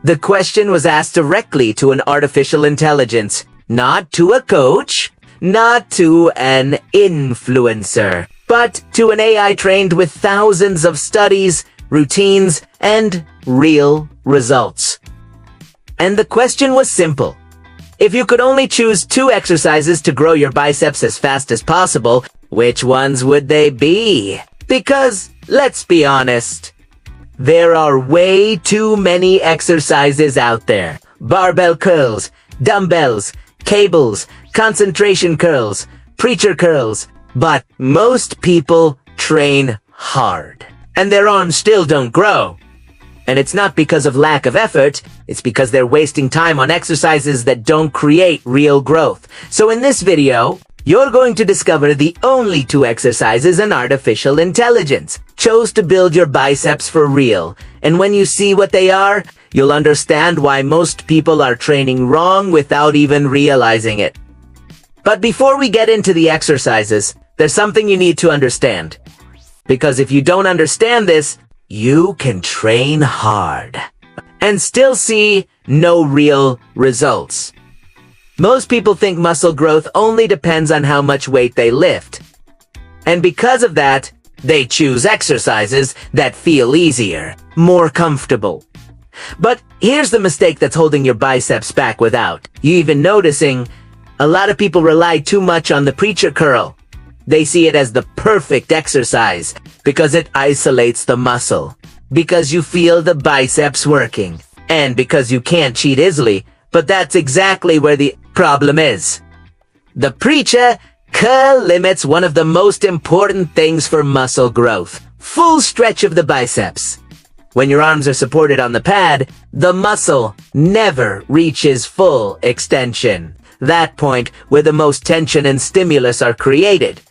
The question was asked directly to an artificial intelligence, not to a coach, not to an influencer, but to an AI trained with thousands of studies, routines, and real results. And the question was simple. If you could only choose 2 exercises to grow your biceps as fast as possible, which ones would they be? Because, let's be honest, there are way too many exercises out there. Barbell curls, dumbbells, cables, concentration curls, preacher curls. But most people train hard, and their arms still don't grow. And it's not because of lack of effort, it's because they're wasting time on exercises that don't create real growth. So in this video, you're going to discover the only 2 exercises an artificial intelligence chose to build your biceps for real. And when you see what they are, you'll understand why most people are training wrong without even realizing it. But before we get into the exercises, there's something you need to understand. Because if you don't understand this, you can train hard and still see no real results. Most people think muscle growth only depends on how much weight they lift. And because of that, they choose exercises that feel easier, more comfortable. But here's the mistake that's holding your biceps back without you even noticing. A lot of people rely too much on the preacher curl. They see it as the perfect exercise because it isolates the muscle, because you feel the biceps working, and because you can't cheat easily. But that's exactly where the problem is. The preacher curl limits one of the most important things for muscle growth: full stretch of the biceps. When your arms are supported on the pad, the muscle never reaches full extension. That point where the most tension and stimulus are created.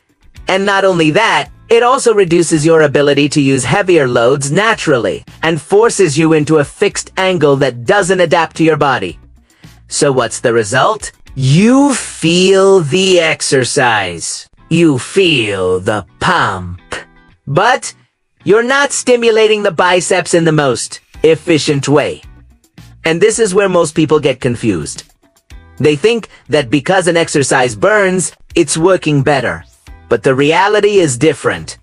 And not only that, it also reduces your ability to use heavier loads naturally and forces you into a fixed angle that doesn't adapt to your body. So what's the result? You feel the exercise. You feel the pump. But you're not stimulating the biceps in the most efficient way. And this is where most people get confused. They think that because an exercise burns, it's working better. But the reality is different.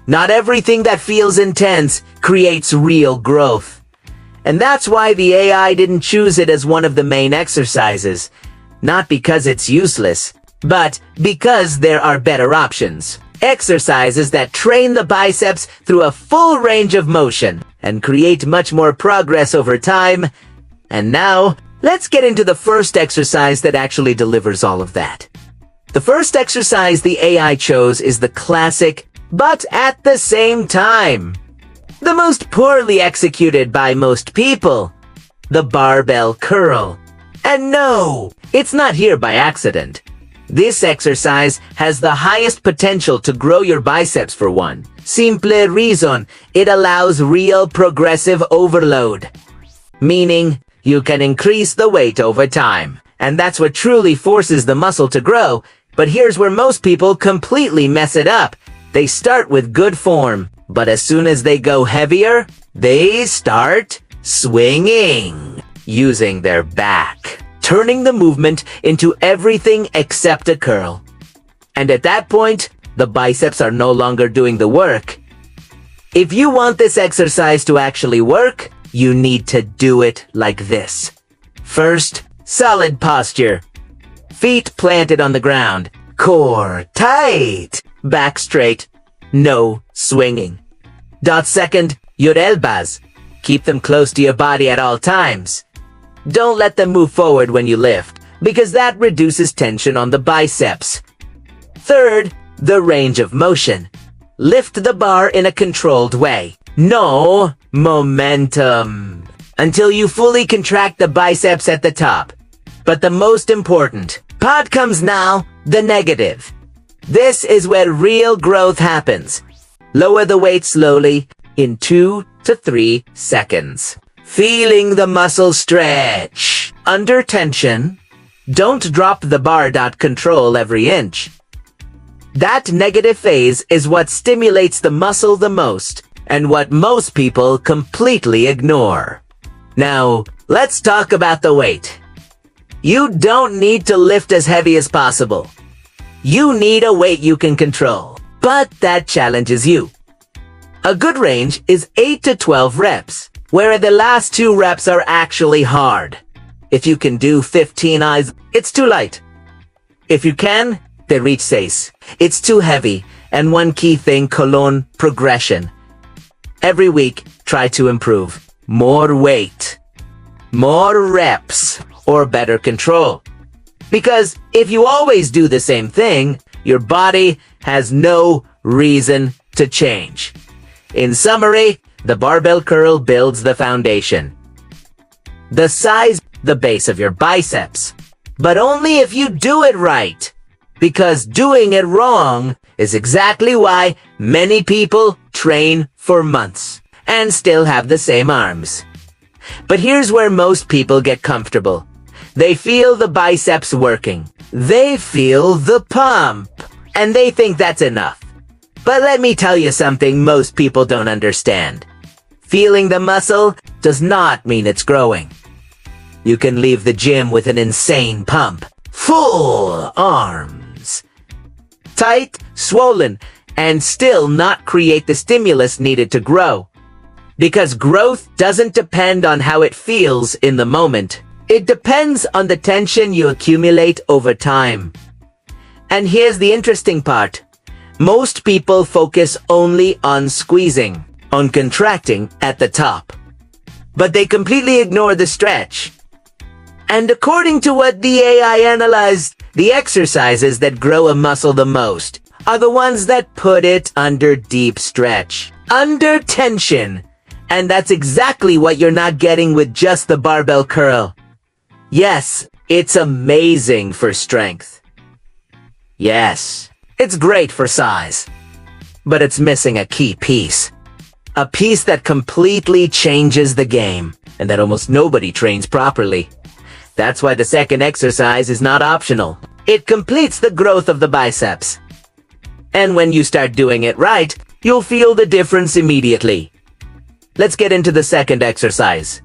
Not everything that feels intense creates real growth. And that's why the AI didn't choose it as one of the main exercises. Not because it's useless, but because there are better options. Exercises that train the biceps through a full range of motion and create much more progress over time. And now, let's get into the first exercise that actually delivers all of that. The first exercise the AI chose is the classic, but at the same time, the most poorly executed by most people, the barbell curl. And no, it's not here by accident. This exercise has the highest potential to grow your biceps for one. Simple reason, it allows real progressive overload. Meaning, you can increase the weight over time. And that's what truly forces the muscle to grow. But here's where most people completely mess it up. They start with good form, but as soon as they go heavier, they start swinging, using their back, turning the movement into everything except a curl. And at that point, the biceps are no longer doing the work. If you want this exercise to actually work, you need to do it like this. First, solid posture. Feet planted on the ground. Core tight. Back straight. No swinging. Second, your elbows. Keep them close to your body at all times. Don't let them move forward when you lift, because that reduces tension on the biceps. Third, the range of motion. Lift the bar in a controlled way. No momentum. Until you fully contract the biceps at the top. But the most important part comes now, the negative. This is where real growth happens. Lower the weight slowly in 2 to 3 seconds. Feeling the muscle stretch. Under tension, don't drop the bar. Control every inch. That negative phase is what stimulates the muscle the most, and what most people completely ignore. Now, let's talk about the weight. You don't need to lift as heavy as possible. You need a weight you can control, but that challenges you. A good range is 8 to 12 reps, where the last 2 reps are actually hard. If you can do 15 eyes, it's too light. If you can, then reach 6. It's too heavy, and one key thing, progression. Every week, try to improve. More weight, more reps, or better control. Because if you always do the same thing, your body has no reason to change. In summary, the barbell curl builds the foundation. The size, the base of your biceps. But only if you do it right. Because doing it wrong is exactly why many people train for months and still have the same arms. But here's where most people get comfortable. They feel the biceps working. They feel the pump. And they think that's enough. But let me tell you something most people don't understand. Feeling the muscle does not mean it's growing. You can leave the gym with an insane pump. Full arms. Tight, swollen, and still not create the stimulus needed to grow. Because growth doesn't depend on how it feels in the moment. It depends on the tension you accumulate over time. And here's the interesting part. Most people focus only on squeezing, on contracting at the top. But they completely ignore the stretch. And according to what the AI analyzed, the exercises that grow a muscle the most are the ones that put it under deep stretch, under tension. And that's exactly what you're not getting with just the barbell curl. Yes, it's amazing for strength. Yes, it's great for size. But it's missing a key piece. A piece that completely changes the game, and that almost nobody trains properly. That's why the second exercise is not optional. It completes the growth of the biceps. And when you start doing it right, you'll feel the difference immediately. Let's get into the second exercise.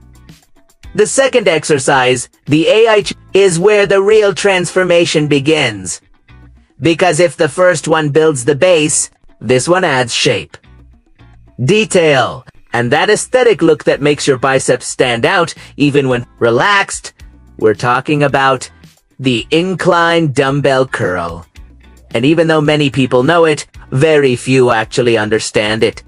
The second exercise, the AI, is where the real transformation begins. Because if the first one builds the base, this one adds shape, detail, and that aesthetic look that makes your biceps stand out even when relaxed. We're talking about the incline dumbbell curl. And even though many people know it, very few actually understand it.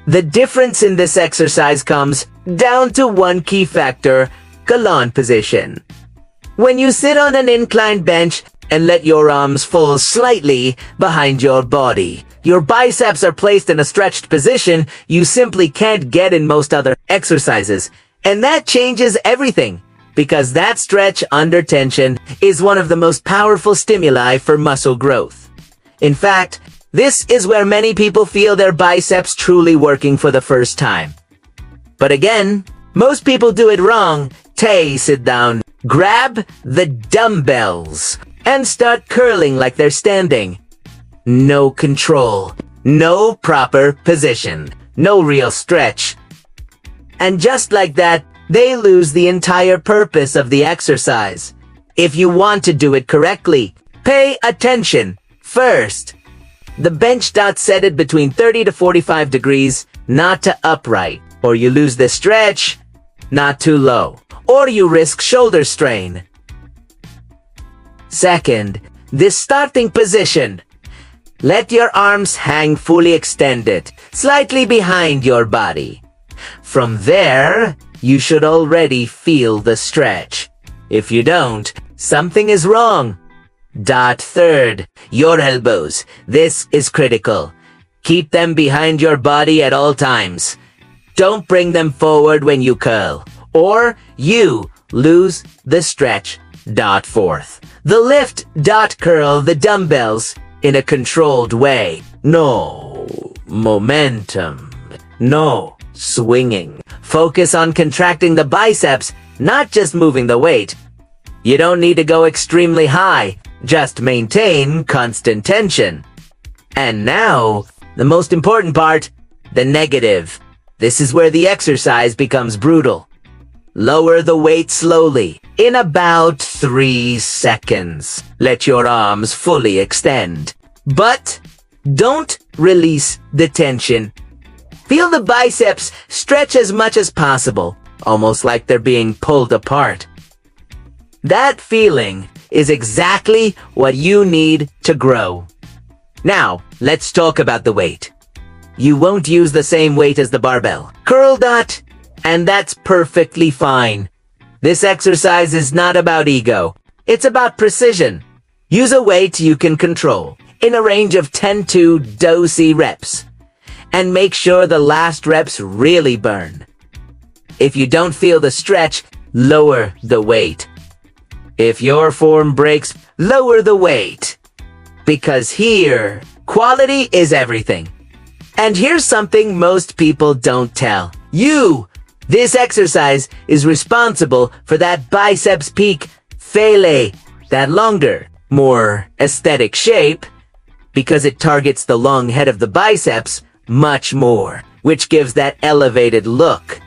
The difference in this exercise comes down to one key factor, colon position. When you sit on an inclined bench and let your arms fall slightly behind your body, your biceps are placed in a stretched position you simply can't get in most other exercises. And that changes everything, because that stretch under tension is one of the most powerful stimuli for muscle growth. In fact, this is where many people feel their biceps truly working for the first time. But again, most people do it wrong. Sit down, grab the dumbbells, and start curling like they're standing. No control, no proper position, no real stretch. And just like that, they lose the entire purpose of the exercise. If you want to do it correctly, pay attention. First, the bench dot set it between 30 to 45 degrees, not to upright, or you lose the stretch, not too low, or you risk shoulder strain. Second, the starting position. Let your arms hang fully extended, slightly behind your body. From there, you should already feel the stretch. If you don't, something is wrong. Third, your elbows. This is critical. Keep them behind your body at all times. Don't bring them forward when you curl, or you lose the stretch. Fourth, the lift. Curl the dumbbells in a controlled way. No momentum. No swinging. Focus on contracting the biceps, not just moving the weight. You don't need to go extremely high. Just maintain constant tension. And now, the most important part, the negative. This is where the exercise becomes brutal. Lower the weight slowly, in about 3 seconds. Let your arms fully extend. But don't release the tension. Feel the biceps stretch as much as possible, almost like they're being pulled apart. That feeling is exactly what you need to grow. Now, let's talk about the weight. You won't use the same weight as the barbell. Curl dot, and that's perfectly fine. This exercise is not about ego. It's about precision. Use a weight you can control in a range of 10 to 12 reps. And make sure the last reps really burn. If you don't feel the stretch, lower the weight. If your form breaks, lower the weight. Because here, quality is everything. And here's something most people don't tell you. This exercise is responsible for that biceps peak fele, that longer, more aesthetic shape, because it targets the long head of the biceps much more, which gives that elevated look.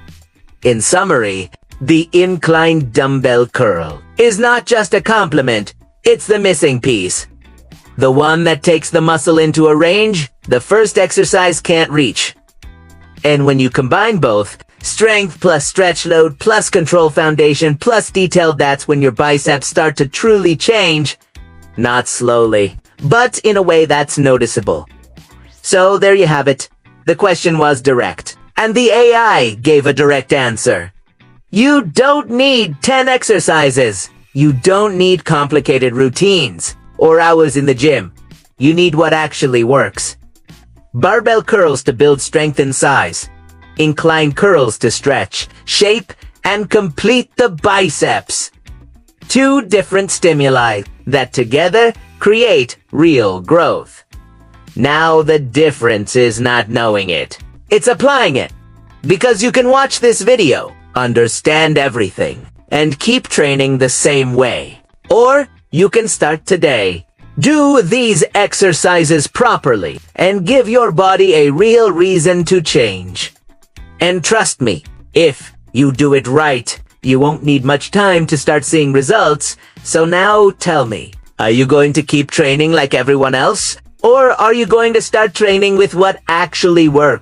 In summary, the inclined dumbbell curl is not just a compliment, it's the missing piece. The one that takes the muscle into a range the first exercise can't reach. And when you combine both, strength plus stretch load plus control foundation plus detail, that's when your biceps start to truly change. Not slowly, but in a way that's noticeable. So there you have it. The question was direct, and the AI gave a direct answer. You don't need 10 exercises. You don't need complicated routines or hours in the gym. You need what actually works. Barbell curls to build strength and size. Incline curls to stretch, shape, and complete the biceps. Two different stimuli that together create real growth. Now the difference is not knowing it. It's applying it. Because you can watch this video, understand everything, and keep training the same way. Or you can start today. Do these exercises properly and give your body a real reason to change. And trust me, if you do it right, you won't need much time to start seeing results. So now tell me, are you going to keep training like everyone else? Or are you going to start training with what actually works?